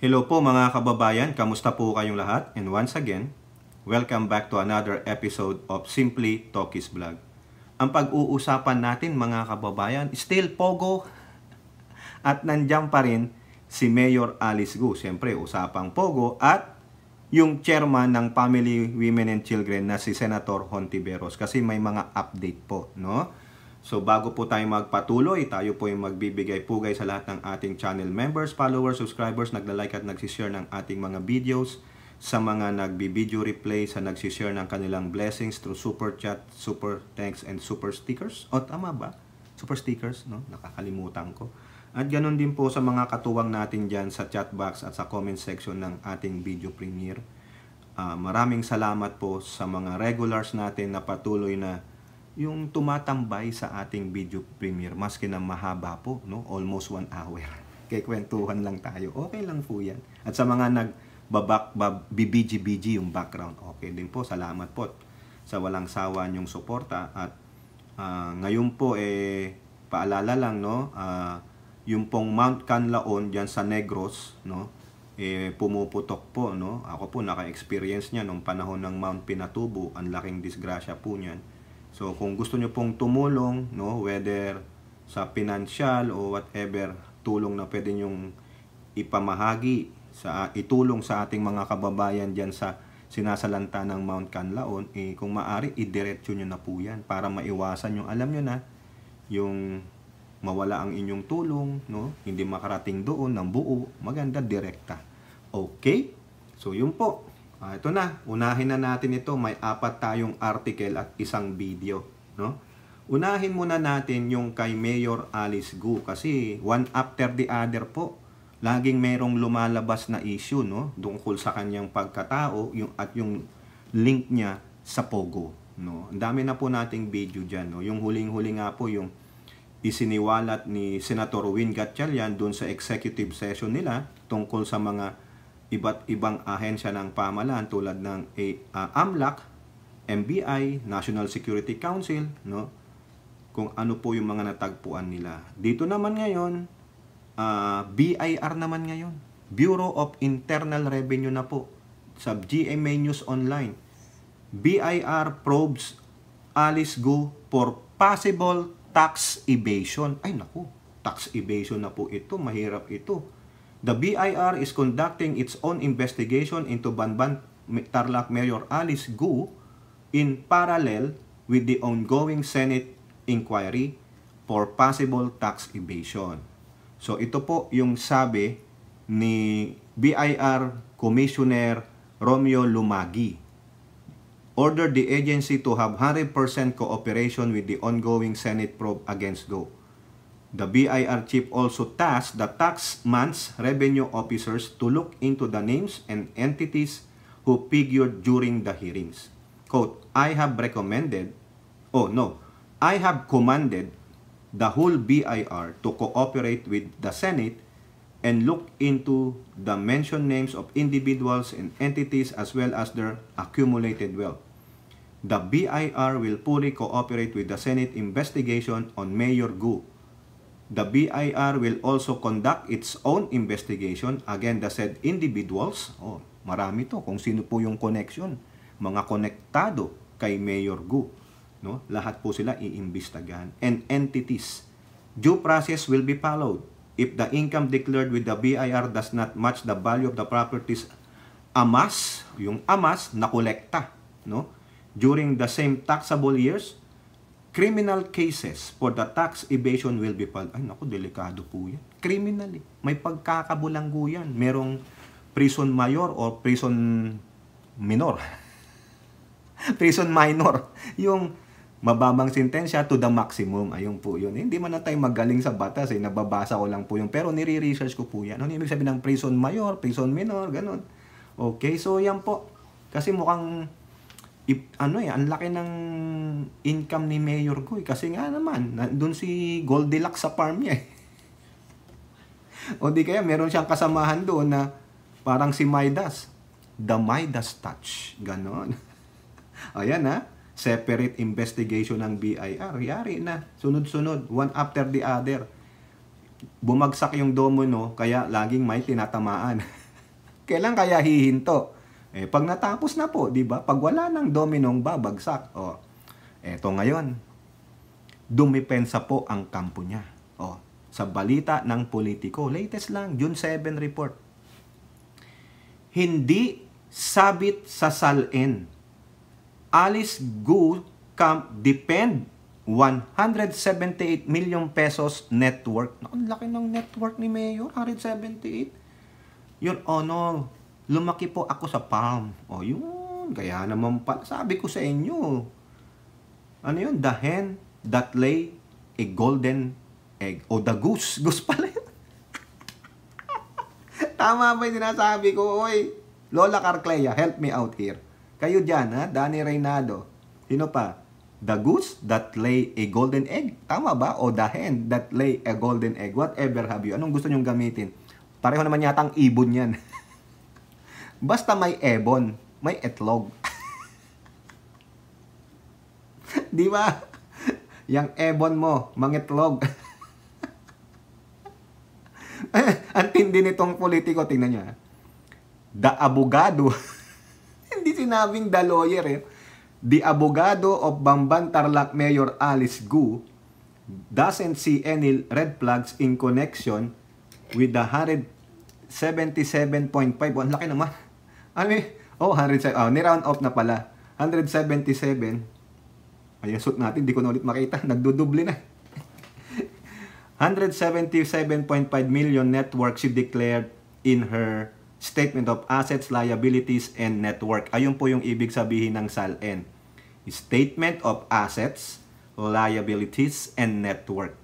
Hello po mga kababayan, kamusta po kayong lahat? And once again, welcome back to another episode of Simply Talkies Vlog. Ang pag-uusapan natin mga kababayan, still Pogo at nandiyan pa rin si Mayor Alice Go. Siyempre, usapang Pogo at yung chairman ng Family, Women and Children na si Senator Hontiveros kasi may mga update po, no? So bago po tayo magpatuloy, tayo po yung magbibigay-pugay sa lahat ng ating channel members, followers, subscribers, nagla-like at nagsishare ng ating mga videos, sa mga nagbi-video replay, sa nagsishare ng kanilang blessings through super chat, super thanks, and super stickers. O tama ba? Super stickers, no? Nakakalimutan ko. At ganun din po sa mga katuwang natin dyan sa chat box at sa comment section ng ating video premiere. Maraming salamat po sa mga regulars natin na patuloy na yung tumatambay sa ating video premiere, maski na mahaba po, no? Almost 1 hour. Kaya kwentuhan lang tayo. Okay lang po yan. At sa mga BBG yung background, okay din po. Salamat po sa walang sawa niyong suporta. At ngayon po, paalala lang, no? Yung pong Mount Canlaon dyan sa Negros, no? Pumuputok po, no? Ako po naka-experience niya nung panahon ng Mount Pinatubo. Ang laking disgrasya po niyan. So kung gusto nyo pong tumulong, no, whether sa financial o whatever tulong na pwede nyong ipamahagi, itulong sa ating mga kababayan dyan sa sinasalanta ng Mount Canlaon, kung maaari, idiretso nyo na po yan para maiwasan yung, alam nyo na, yung mawala ang inyong tulong, no, hindi makarating doon ng buo, maganda direkta. Okay? So yun po. Ito na, unahin na natin ito. May 4 tayong article at isang video, no? Unahin muna natin yung kay Mayor Alice Go kasi one after the other po. Laging merong lumalabas na issue, no? Tungkol sa kanyang pagkatao at yung link niya sa Pogo, no? Ang dami na po nating video diyan, no? Yung huling-huli nga po yung isiniwalat ni Senator Win Gatchalian doon sa executive session nila tungkol sa mga iba't ibang ahensya ng pamahalaan tulad ng AMLAC, NBI, National Security Council, no? Kung ano po yung mga natagpuan nila. Dito naman ngayon, BIR naman ngayon. Bureau of Internal Revenue na po. Sa GMA News Online. BIR probes Alice Go for possible tax evasion. Ay naku, tax evasion na po ito. Mahirap ito. The BIR is conducting its own investigation into Banban Tarlac Mayor Alice Go in parallel with the ongoing Senate inquiry for possible tax evasion. So ito po yung sabi ni BIR Commissioner Romeo Lumagi. Ordered the agency to have 100% cooperation with the ongoing Senate probe against Go. The BIR chief also tasked the taxman's revenue officers to look into the names and entities who figured during the hearings. Quote, I have commanded the whole BIR to cooperate with the Senate and look into the mentioned names of individuals and entities as well as their accumulated wealth. The BIR will fully cooperate with the Senate investigation on Mayor Go. The BIR will also conduct its own investigation against the said individuals. Oh, marami to kung sino po yung connection. Mga konektado kay Mayor Go, no? Lahat po sila iimbestigahan. And entities. Due process will be followed. If the income declared with the BIR does not match the value of the properties yung amas na kolekta, no? During the same taxable years, criminal cases for the tax evasion will be filed. Ay, naku, delikado po yan. Criminal eh. May pagkakabulanggo yan. Merong prison mayor o prison minor. Prison minor. Yung mababang sentensya to the maximum. Ayun po yun. Hindi man na tayo magaling sa batas eh. Nababasa ko lang po yun. Pero nire-research ko po yan. Ano ibig sabihin ng prison mayor, prison minor, ganun. Okay, so yan po. Kasi mukhang ang laki ng income ni Mayor Go kasi nga naman doon si Goldilocks sa farm niya o di kaya meron siyang kasamahan doon na parang si Midas, the Midas touch, ganon. Ayan ha, separate investigation ng BIR, yari na, sunod-sunod, one after the other. Bumagsak yung domino kaya laging may tinatamaan. Kailan kaya hihinto? Pag natapos na po, di ba? Pag wala ng dominong babagsak. Eto ngayon, dumipensa po ang kampo niya. Sa balita ng politiko, latest lang, June 7 report. Hindi sabit sa salin. Alice Gu Camp depend 178 million pesos network. Ang laki ng network ni Mayor, 178. Yun, no, lumaki po ako sa farm. Yun, kaya naman pa, sabi ko sa inyo. Ano yun? The hen that lay a golden egg. The goose. Goose pala yun. Tama ba yung sinasabi ko? Oy, Lola Carclea, help me out here. Kayo dyan, ha? Danny Reynado. Sino pa? The goose that lay a golden egg. Tama ba? O the hen that lay a golden egg. Whatever have you. Anong gusto nyong gamitin? Pareho naman yata ang ibon yan. Basta may ebon, may etlog. Di ba? Yang ebon mo, mangitlog. Ang tindi nitong politiko, tingnan nyo. The abogado. Hindi sinabing the lawyer The abogado of Bamban Tarlac Mayor Alice Gu doesn't see any red flags in connection with the 177.5. Ang laki naman. Ano eh? 107. Ni-round off na pala. 177. Ayun, suit natin. Di ko na ulit makita. Nagdudubli na. 177.5 million net worth she declared in her Statement of Assets, Liabilities, and Network. Ayun po yung ibig sabihin ng SALN. Statement of Assets, Liabilities, and Network.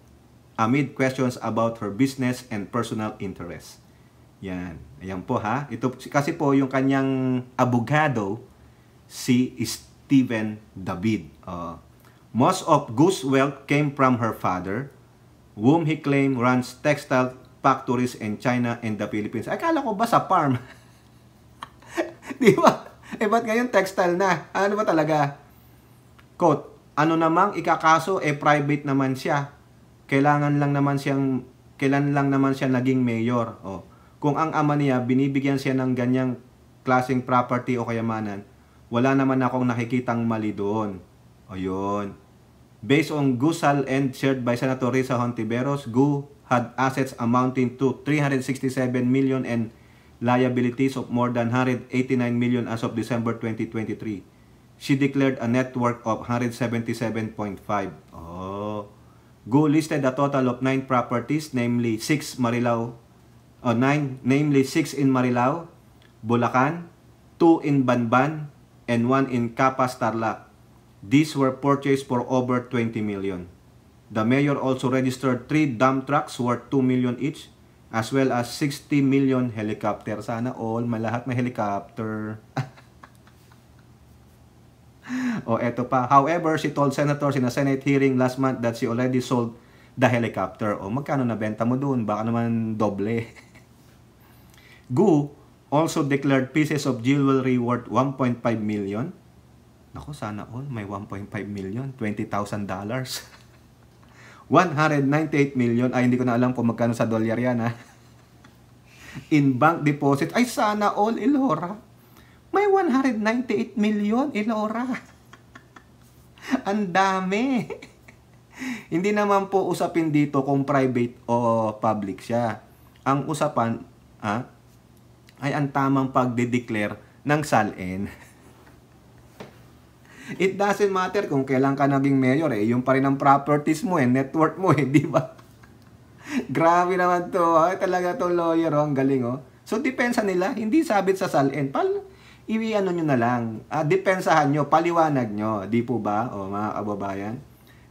Amid questions about her business and personal interests. Yan. Ayan po ha. Ito kasi po yung kanyang abogado, si Steven David. Most of Gu's wealth came from her father, whom he claimed runs textile factories in China and the Philippines. Akala ko ba sa farm? Di ba? Ba't ngayon textile na? Ano ba talaga? Quote, ano namang ikakaso, private naman siya. Kailan lang naman siya naging mayor. Kung ang ama niya, binibigyan siya ng ganyang klaseng property o kayamanan, wala naman akong nakikitang mali doon. Ayun. Based on Gusal and shared by Senator Risa Hontiveros, Gu had assets amounting to 367 million and liabilities of more than 189 million as of December 2023. She declared a net worth of 177.5. Gu listed a total of 9 properties, namely 6 in Marilao, Bulacan, 2 in Banban, and 1 in Capas, Tarlac. These were purchased for over 20 million. The mayor also registered 3 dump trucks worth 2 million each, as well as 60 million helicopter. Sana all, lahat may helicopter. Eto pa. However, she told senators in a Senate hearing last month that she already sold the helicopter. Magkano nabenta mo doon? Baka naman doble. Gu also declared pieces of jewelry worth 1.5 million. Naku, sana all, may 1.5 million. $20,000. 198 million, hindi ko na alam kung magkano sa dolyar yan in bank deposit. Sana all, Elora. May 198 million, Elora. Ang dami. Hindi naman po usapin dito kung private o public siya. Ang usapan ay ang tamang pagde-declare ng SALN. It doesn't matter kung kailan ka naging mayor yung pa rin ang properties mo network mo di ba? Grabe naman to. Talaga tong lawyer ang galing So depensa nila, hindi sabit sa SALN. Iwi-ano nyo na lang. Depensahan nyo, paliwanag nyo. Di po ba? Mga kababayan.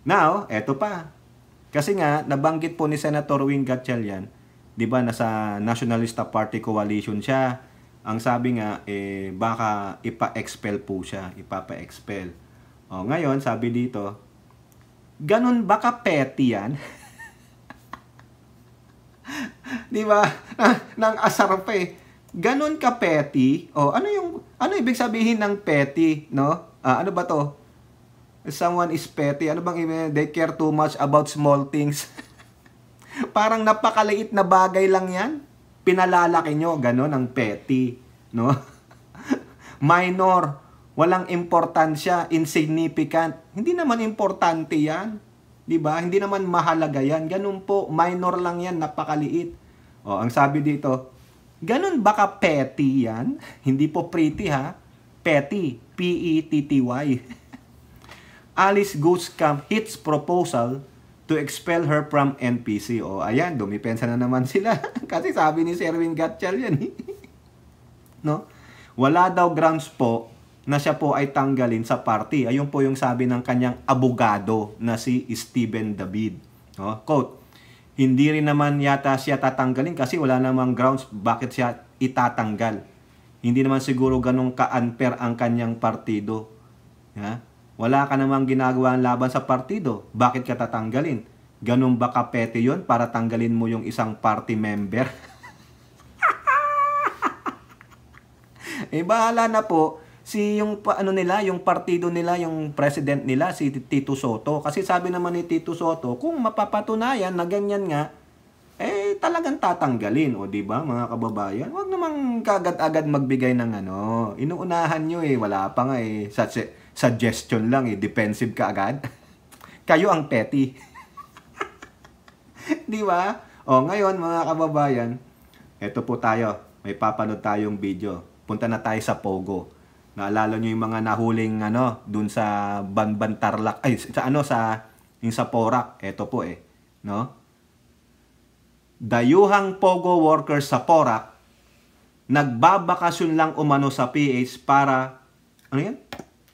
Now, eto pa. Kasi nga, nabanggit po ni Senator Wing Gatchalian, di ba, nasa Nationalista Party Coalition siya. Ang sabi nga, baka ipa-expel po siya. Ipapa-expel. Ngayon, sabi dito, ganun ba ka-petty yan? Di ba? Nang asar pa Ganun ka-petty? Ano ibig sabihin ng petty? No? Ano ba to? Someone is petty. Ano bang ibig? They care too much about small things. Parang napakaliit na bagay lang yan. Pinalalaki nyo, ganon ang petty, no? Minor, walang importansya, insignificant. Hindi naman importante yan. 'Di ba? Hindi naman mahalaga yan. Ganun po, minor lang yan, napakaliit. O, ang sabi dito, ganun ba ka petty yan? Hindi po pretty ha. Petty, P-E-T-T-Y. Alice Ghost-Camp hits proposal to expel her from NPC. O, ayan, dumipensa na naman sila. Kasi sabi ni Sherwin Gatchal yan. No? Wala daw grounds po na siya po ay tanggalin sa party. Ayun po yung sabi ng kanyang abogado na si Steven David. No? Quote, hindi rin naman yata siya tatanggalin kasi wala namang grounds bakit siya itatanggal. Hindi naman siguro ganun ka-unfair ang kanyang partido. Ha? Wala ka namang ginagawa laban sa partido. Bakit ka tatanggalin? Ganun ba kapete yun para tanggalin mo yung isang party member? Bahala na po yung yung partido nila, yung president nila, si Tito Soto. Kasi sabi naman ni Tito Soto, kung mapapatunayan na ganyan nga, talagang tatanggalin. O di ba mga kababayan? Huwag namang kagad-agad magbigay ng inuunahan nyo wala pa nga suggestion lang defensive ka agad. Kayo ang petty. Di ba? O ngayon mga kababayan, eto po tayo. May papanood tayong video. Punta na tayo sa Pogo. Naalala nyo yung mga nahuling dun sa Banban Tarlac, sa Porac. Ito po no? Dayuhang Pogo workers sa Porac nagbabakasyon lang umano sa PH para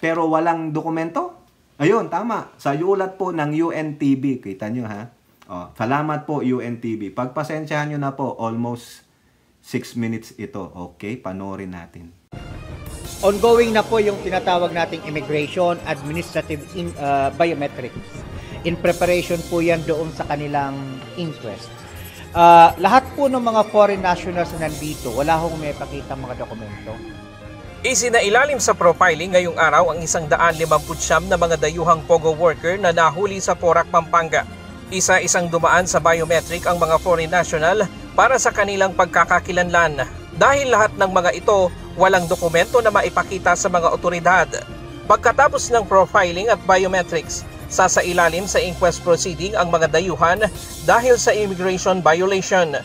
pero walang dokumento. Ayun, tama. Sa ulat po ng UNTV. Kita nyo ha? Salamat po UNTV. Pagpasensyahan nyo na po, almost 6 minutes ito. Okay, panoorin natin. Ongoing na po yung tinatawag nating immigration administrative biometrics. In preparation po yan doon sa kanilang inquest. Lahat po ng mga foreign nationals na nandito, wala hong may pakita mga dokumento. Isinailalim sa profiling ngayong araw ang 159 na mga dayuhang Pogo worker na nahuli sa Porac, Pampanga. Isa-isang dumaan sa biometric ang mga foreign national para sa kanilang pagkakakilanlan. Dahil lahat ng mga ito, walang dokumento na maipakita sa mga otoridad. Pagkatapos ng profiling at biometrics, sasailalim sa inquest proceeding ang mga dayuhan dahil sa immigration violation.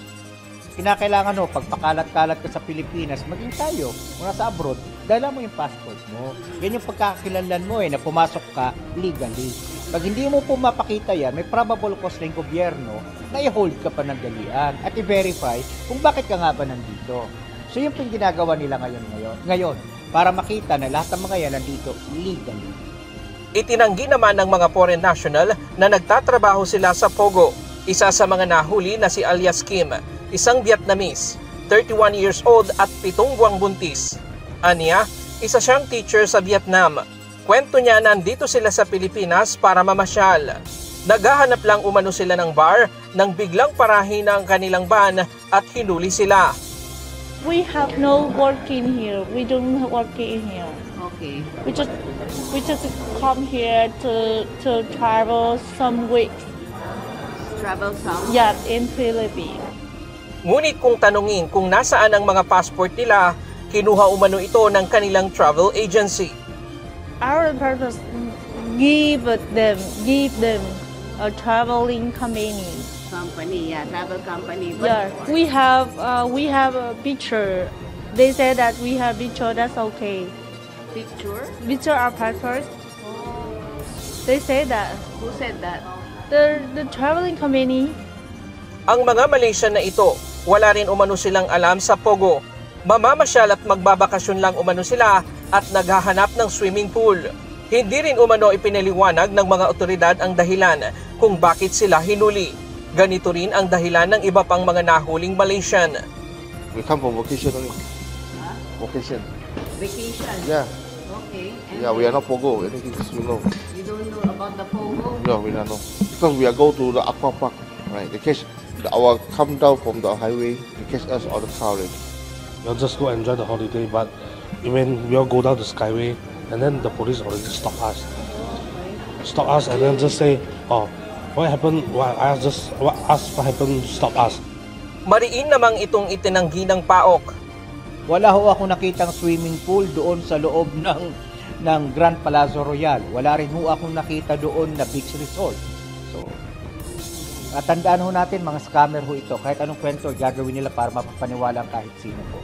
Kinakailangan pagpakalat-kalat ka sa Pilipinas, maging tayo, mula sa abroad, dala mo yung passports mo. Yan yung pagkakakilanlan mo na pumasok ka legally. Pag hindi mo po mapakita yan, may probable cause ng gobyerno na i-hold ka pa ng dalian at i-verify kung bakit ka nga ba nandito. So yun po yung ginagawa nila ngayon para makita na lahat ng mga yan nandito legally. Itinanggi naman ng mga foreign national na nagtatrabaho sila sa Pogo. Isa sa mga nahuli na si alias Kim, isang Vietnamese, 31 years old at 7 buwang buntis. Aniya, isa siyang teacher sa Vietnam. Kwento niya nandito sila sa Pilipinas para mamasyal. Naghahanap lang umano sila ng bar nang biglang parahin ang kanilang van at hinuli sila. We have no work in here. We don't work in here. Okay. We just come here to travel some weeks. Travel some? Yeah, in Philippines. Ngunit kung tanungin kung nasaan ang mga passport nila, kinuha umano ito ng kanilang travel agency. Our purpose give them a traveling company. Travel company. Yeah, we have a picture. They said that we have picture. That's okay. Picture our passport. They say that. Who said that? The traveling company. Ang mga Malaysian na ito, wala rin umano silang alam sa Pogo. Mamamasyal at magbabakasyon lang umano sila at naghahanap ng swimming pool. Hindi rin umano ipinaliwanag ng mga otoridad ang dahilan kung bakit sila hinuli. Ganito rin ang dahilan ng iba pang mga nahuling Malaysian. We come from vacation only. Vacation. Vacation? Yeah. Okay. And Yeah, we are not Pogo. Anything we know. you don't know about the Pogo? No, we don't know. Because we are go to the aqua park, right? They catch our come down from the highway. They catch us on the car already. We'll just go enjoy the holiday, but when we all go down the Skyway, and then the police already stop us. Stop us and then just say, oh, what happened? What happened? Stop us. Mariin namang itong itinanggi ng PAOK. Wala ho ako nakitang swimming pool doon sa loob ng Grand Palazzo Royal. Wala rin ho akong nakita doon na beach resort. So, tandaan ho natin, mga scammer ho ito. Kahit anong kwento, gagawin nila para mapapaniwala kahit sino po.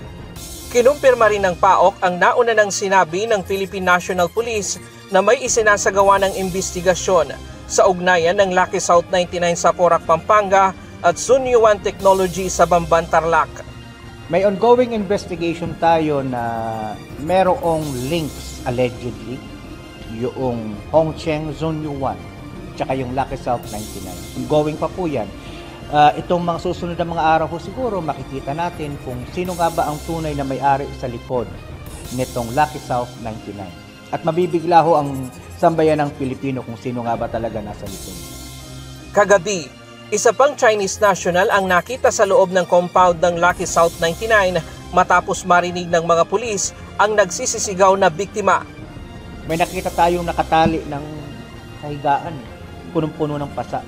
Kinumpirma rin ng PAOK ang nauna ng sinabi ng Philippine National Police na may isinasagawa ng investigasyon sa ugnayan ng Lucky South 99 sa Porac, Pampanga at Sunyuan Technology sa Bamban, Tarlac. May ongoing investigation tayo na merong links allegedly yung Hongcheng Sunyuan tsaka yung Lucky South 99. Ongoing pa po yan. Itong mga susunod na mga araw ko siguro makikita natin kung sino nga ba ang tunay na may-ari sa likod nitong Lucky South 99. At mabibigla ho ang sambayan ng Pilipino kung sino nga ba talaga nasa likod. Kagabi, isa pang Chinese national ang nakita sa loob ng compound ng Lucky South 99 matapos marinig ng mga pulis ang nagsisisigaw na biktima. May nakita tayong nakatali ng kahigaan, punong-puno ng pasa.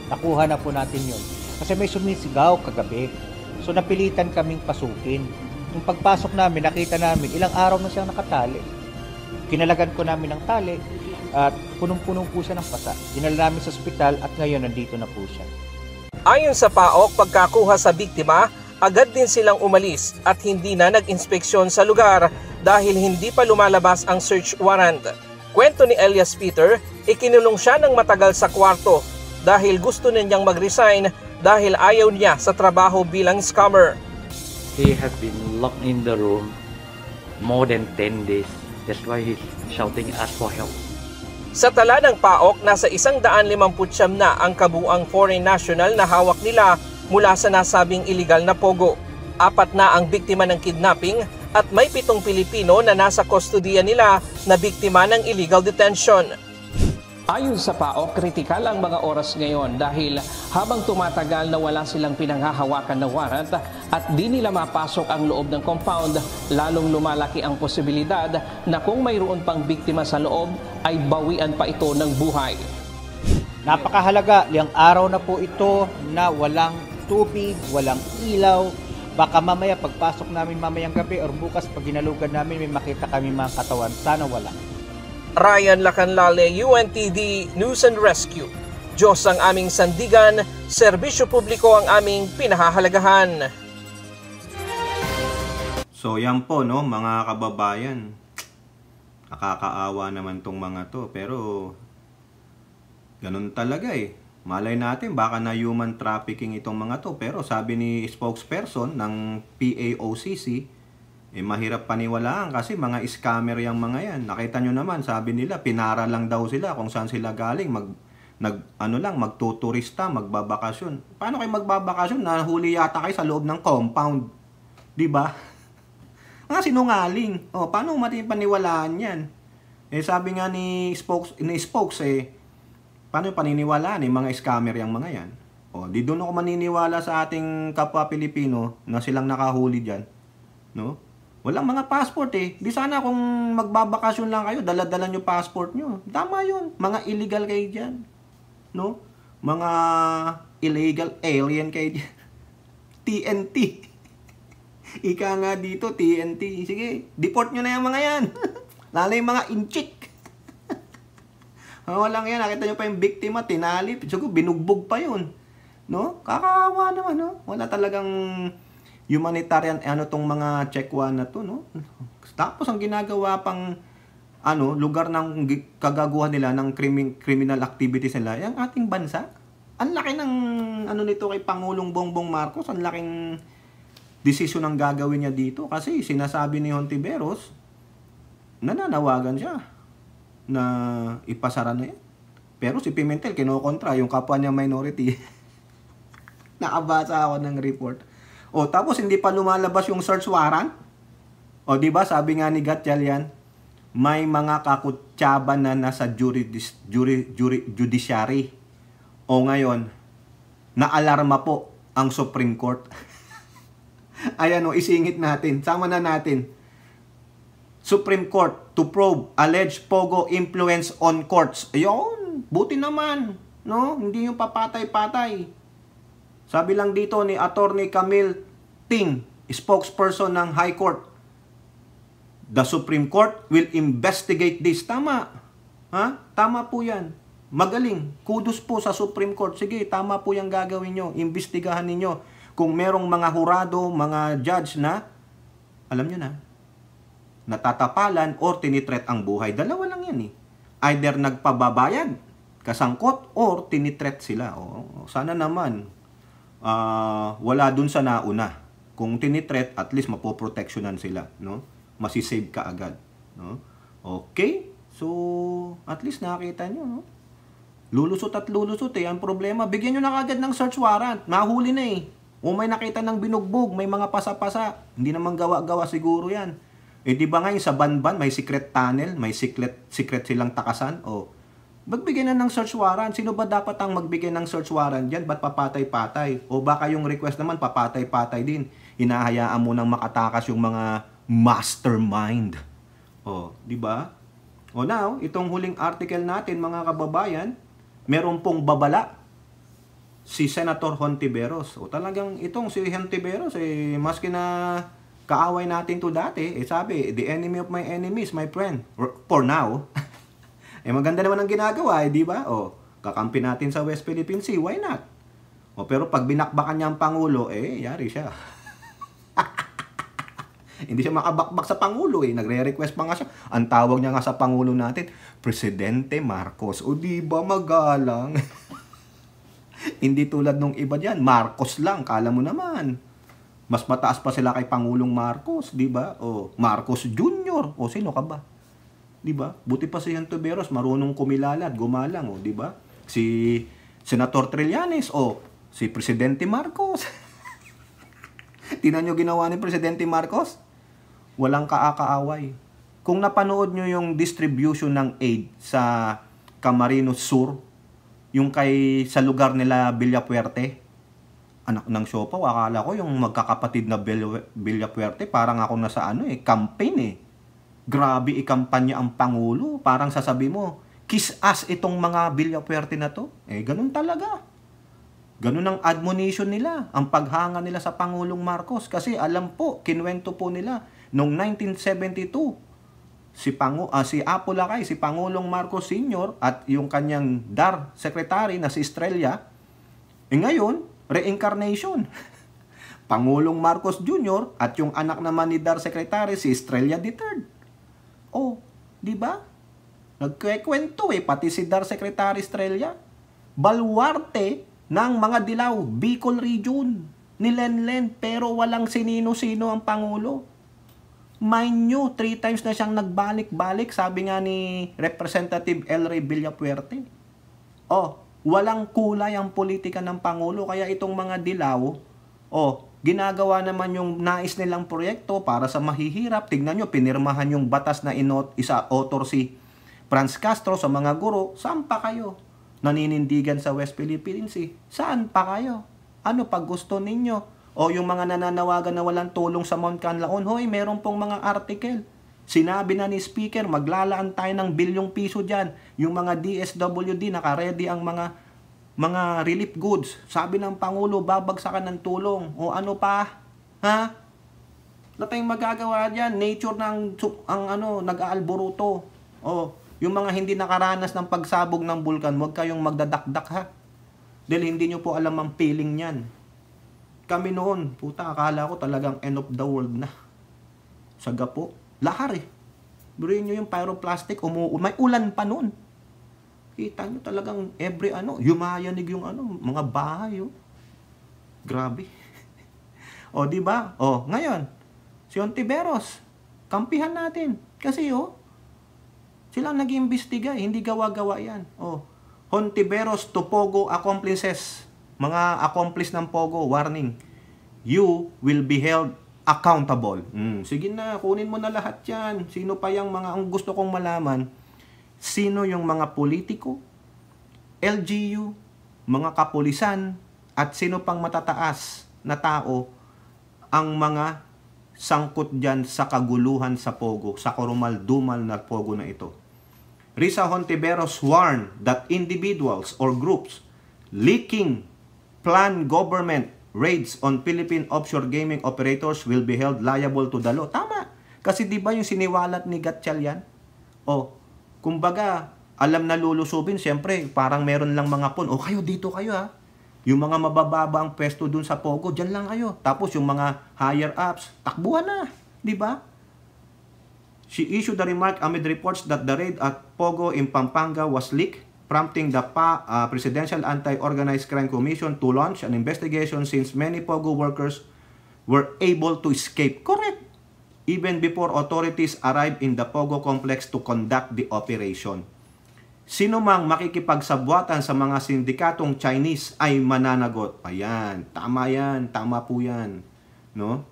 Nakuha na po natin yun. Kasi may sumisigaw kagabi. So napilitan kaming pasukin. Nung pagpasok namin, nakita namin ilang araw na siyang nakatali. Kinalagan ko namin ng tali at punong-puno po siya ng pasa. Dinala namin sa ospital at ngayon nandito na po siya. Ayon sa PAOK, pagkakuha sa biktima, agad din silang umalis at hindi na nag-inspeksyon sa lugar dahil hindi pa lumalabas ang search warrant. Kwento ni Elias Peter, ikinulong siya ng matagal sa kwarto dahil gusto niyang mag-resign dahil ayaw niya sa trabaho bilang scammer. He has been locked in the room more than 10 days. That's why he's shouting us for help. Sa tala ng PAOK, nasa 159 na ang kabuang foreign national na hawak nila mula sa nasabing illegal na pogo. 4 na ang biktima ng kidnapping at may 7 Pilipino na nasa kustodiya nila na biktima ng illegal detention. Ayon sa PAOK, kritikal ang mga oras ngayon dahil habang tumatagal na wala silang pinanghahawakan na warrant at di nila mapasok ang loob ng compound, lalong lumalaki ang posibilidad na kung mayroon pang biktima sa loob ay bawian pa ito ng buhay. Napakahalaga, liyang araw na po ito na walang tubig, walang ilaw. Baka mamaya pagpasok namin mamayang gabi or bukas pag ginalugan namin may makita kami mga katawan. Sana wala. Ryan Lacanlale, UNTD News and Rescue. Diyos ang aming sandigan, serbisyo publiko ang aming pinahahalagahan. So yan po, no, mga kababayan. Nakakaawa naman tong mga to, pero ganun talaga eh. Malay natin baka na human trafficking itong mga to, pero sabi ni spokesperson ng PAOCC, mahirap paniwalaan kasi mga scammer yung mga yan. Nakita nyo naman, sabi nila, pinara lang daw sila kung saan sila galing. Magtuturista, magbabakasyon. Paano kayo magbabakasyon? Nahuli yata kayo sa loob ng compound. Diba? Mga sinungaling. O, paano matipaniwalaan yan? Sabi nga ni spokes paano yung paniniwalaan mga scammer yung mga yan? O, di doon ako maniniwala sa ating kapwa Pilipino na silang nakahuli dyan. No? Walang mga passport eh. Di sana kung magbabakasyon lang kayo, dala-dala nyo passport nyo. Tama yun. Mga illegal kayo dyan. No? Mga illegal alien kayo dyan. TNT. Ika nga dito, TNT. Sige, deport nyo na yung mga yan. Lalo yung mga inchik. Walang yan. Nakita nyo pa yung biktima, tinali. Siguro, binugbog pa yun. No? Kakaawa naman, no? Wala talagang humanitarian tong mga Chekwa na to, no? Tapos ang ginagawa pang lugar ng kagaguhan nila ng criminal activities nila, yung ating bansa. Ang laki ng nito kay Pangulong Bongbong Marcos, ang laking desisyon ang gagawin niya dito kasi sinasabi ni Hontiveros nananawagan siya na ipasara na yan. Pero si Pimentel kinokontra yung kapwa niya minority. Nakabasa ako ng report. O tapos hindi pa lumalabas yung search warrant. O di ba sabi nga ni Gatchalian, may mga kakutsaba na nasa judiciary. O ngayon, naalarma po ang Supreme Court. Ayan o, isingit natin. Sama na natin. Supreme Court to probe alleged pogo influence on courts. Ayun, buti naman. No? Hindi yung papatay-patay. Sabi lang dito ni Attorney Camille Ting, spokesperson ng High Court, the Supreme Court will investigate this. Tama. Ha? Tama po yan. Magaling. Kudos po sa Supreme Court. Sige, tama po yung gagawin nyo. Imbestigahan ninyo. Kung merong mga hurado, mga judge na, alam nyo na, natatapalan or tinitret ang buhay. Dalawa lang yan eh. Either nagpababayad, kasangkot, or tinitret sila. O, sana naman, wala dun sa nauna. Kung tinitret, at least mapoproteksyonan sila. No? Masisave ka agad. No? Okay? So, at least nakita nyo. No? Lulusot at lulusot eh. Ang problema, bigyan nyo na kagad ng search warrant. Mahuli na eh. O may nakita ng binugbog, may mga pasa-pasa. Hindi naman gawa-gawa siguro yan. Eh di ba ngayon sa Banban, may secret tunnel, may secret silang takasan? O, magbigay na ng search warrant. Sino ba dapat ang magbigay ng search warrant dyan? Ba't papatay-patay? O baka yung request naman, papatay-patay din. Hinahayaan mo nang makatakas yung mga mastermind. O, di ba? O now, itong huling article natin, mga kababayan, meron pong babala si Senator Hontiveros. O talagang itong si Hontiveros, eh, maski na kaaway natin to dati, eh sabi, the enemy of my enemy is my friend. For now. Eh maganda naman ang ginagawa, eh, di ba? O, kakampi natin sa West Philippine Sea, why not? O, pero pag binakbakan niya ang Pangulo, eh, yari siya. Hindi siya makabakbak sa Pangulo, eh. Nagre-request pa nga siya. Ang tawag niya nga sa Pangulo natin, Presidente Marcos. O, di ba magalang? Hindi tulad nung iba diyan, Marcos lang, kala mo naman. Mas mataas pa sila kay Pangulong Marcos, di ba? O Marcos Jr. O sino ka ba? Di ba? Buti pa si Hontiveros, marunong kumilala at gumalang, o di ba? Si Senator Trillanes o si Presidente Marcos. Tingnan niyo ginawa ni Presidente Marcos? Walang kaakaaway. Kung napanood niyo yung distribution ng aid sa Camarines Sur, yung kay sa lugar nila Villapuerte, anak ng siopaw, akala ko yung magkakapatid na Villapuerte, parang ako nasa campaign eh. Grabe ikampanya ang Pangulo, parang sasabi mo, kiss ass itong mga Villapuerte na to. Eh, ganun talaga. Ganun ang admonition nila, ang paghanga nila sa Pangulong Marcos. Kasi alam po, kinwento po nila, noong 1972, si Apo Lakay, si Pangulong Marcos Sr. at yung kanyang DAR secretary na si Estrella, ngayon, reincarnation. Pangulong Marcos Jr. at yung anak naman ni DAR secretary, si Estrella III. Oh, di ba? Nagkwekwento pati si DAR secretary Estrella. Baluarte ng mga dilaw, Bicol region, ni Lenlen, pero walang sinino-sino ang Pangulo. Mind nyo, 3 times na siyang nagbalik-balik, sabi nga ni Representative El Rey Villapuerte. Oh, walang kulay ang politika ng Pangulo, kaya itong mga dilaw, ginagawa naman yung nais nilang proyekto para sa mahihirap. Tignan nyo, pinirmahan yung batas na author si Franz Castro sa mga guro. Saan pa kayo? Naninindigan sa West Philippine Sea. Saan pa kayo? Ano pag gusto ninyo? O yung mga nananawagan na walang tulong sa Mount Canlaon, hoy, meron pong mga article. Sinabi na ni Speaker, maglalaan tayo ng bilyong piso dyan. Yung mga DSWD, naka-ready ang mga relief goods. Sabi ng Pangulo, babagsakan ng tulong. O ano pa? Ha? Wala tayong magagawa dyan. Nature nag-aalboruto. O, yung mga hindi nakaranas ng pagsabog ng bulkan, huwag kayong magdadakdak ha. Dahil hindi nyo po alam ang feeling niyan. Kami noon, puta, akala ko talagang end of the world na. Saga po. Lahar eh. Burin nyo yung pyroplastic, may ulan pa noon. Kita nyo talagang yumayanig yung mga bahay. Oh. Grabe. O, di ba? O, ngayon, si Hontiveros, kampihan natin. Kasi silang nag-iimbestiga, hindi gawa-gawa yan. O, Hontiveros to Pogo accomplices. Mga accomplice ng Pogo, warning. You will be held accountable. Sige na, kunin mo na lahat yan. Sino pa yung ang gusto kong malaman, sino yung mga politiko, LGU, mga kapulisan, at sino pang matataas na tao ang mga sangkot dyan sa kaguluhan sa Pogo, sa karumal-dumal na Pogo na ito. Risa Hontiveros warned that individuals or groups leaking planned government raids on Philippine offshore gaming operators will be held liable to the law. Tama. Kasi di ba yung siniwalat ni Gatchalian? Kumbaga, alam na lulusubin, siyempre, parang meron lang mga pon. Kayo, dito kayo ha. Yung mga mabababa ang pwesto dun sa Pogo, dyan lang kayo. Tapos yung mga higher ups, takbuhan na. Di ba? She issued a remark amid reports that the raid at Pogo in Pampanga was leaked, prompting the Presidential Anti-Organized Crime Commission to launch an investigation since many Pogo workers were able to escape. Correct. Even before authorities arrived in the Pogo complex to conduct the operation. Sino mang makikipagsabwatan sa mga sindikatong Chinese ay mananagot. Ayan, tama po yan. No?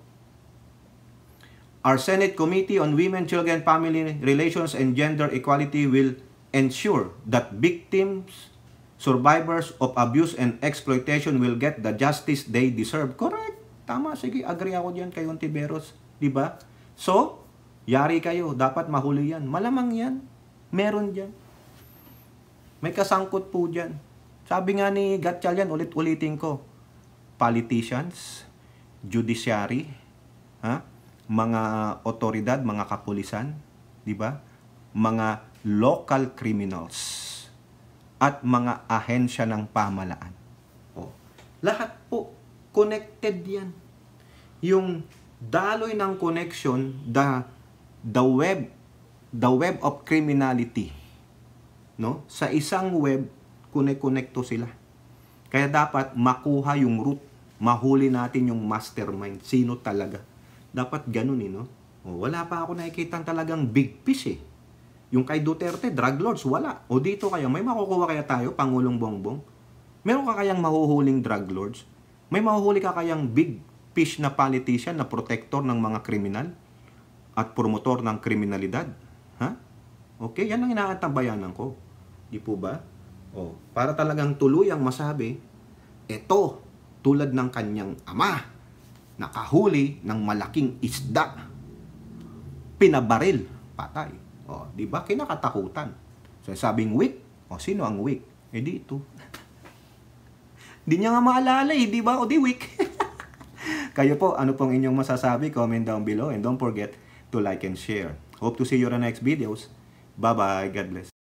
Our Senate Committee on Women, Children, Family Relations, and Gender Equality will ensure that victims, survivors of abuse and exploitation will get the justice they deserve. Correct. Tama, sige, agree ako diyan kay Ontiveros, di ba? So, yari kayo, dapat mahuli yan. Malamang yan. Meron diyan. May kasangkot po diyan. Sabi nga ni Gatchalian, ulit-ulitin ko, politicians, judiciary, mga otoridad, mga kapulisan, di ba? Mga local criminals at mga ahensya ng pamahalaan. Lahat po connected yan. Yung daloy ng connection, the web of criminality, no? Sa isang web, connect-connecto sila. Kaya dapat makuha yung root, mahuli natin yung mastermind, sino talaga. Dapat ganun no? Wala pa ako nakikita talagang big fish Yung kay Duterte, drug lords, wala. O dito kaya, may makukuha kaya tayo, Pangulong Bongbong? Meron ka kayang mahuhuling drug lords? May mahuhuli ka kayang big fish na politician na protector ng mga kriminal at promotor ng kriminalidad? Okay, yan ang inaantabayanan ko. Di po ba? Para talagang tuluyang masabi, ito, tulad ng kanyang ama, nakahuli ng malaking isda, pinabaril, patay. Di ba? Kinakatakutan. So, sabing weak. Sino ang weak? Dito. Di niya nga maalala di ba? Di weak. Kayo po, ano pong inyong masasabi? Comment down below and don't forget to like and share. Hope to see you on the next videos. Bye-bye. God bless.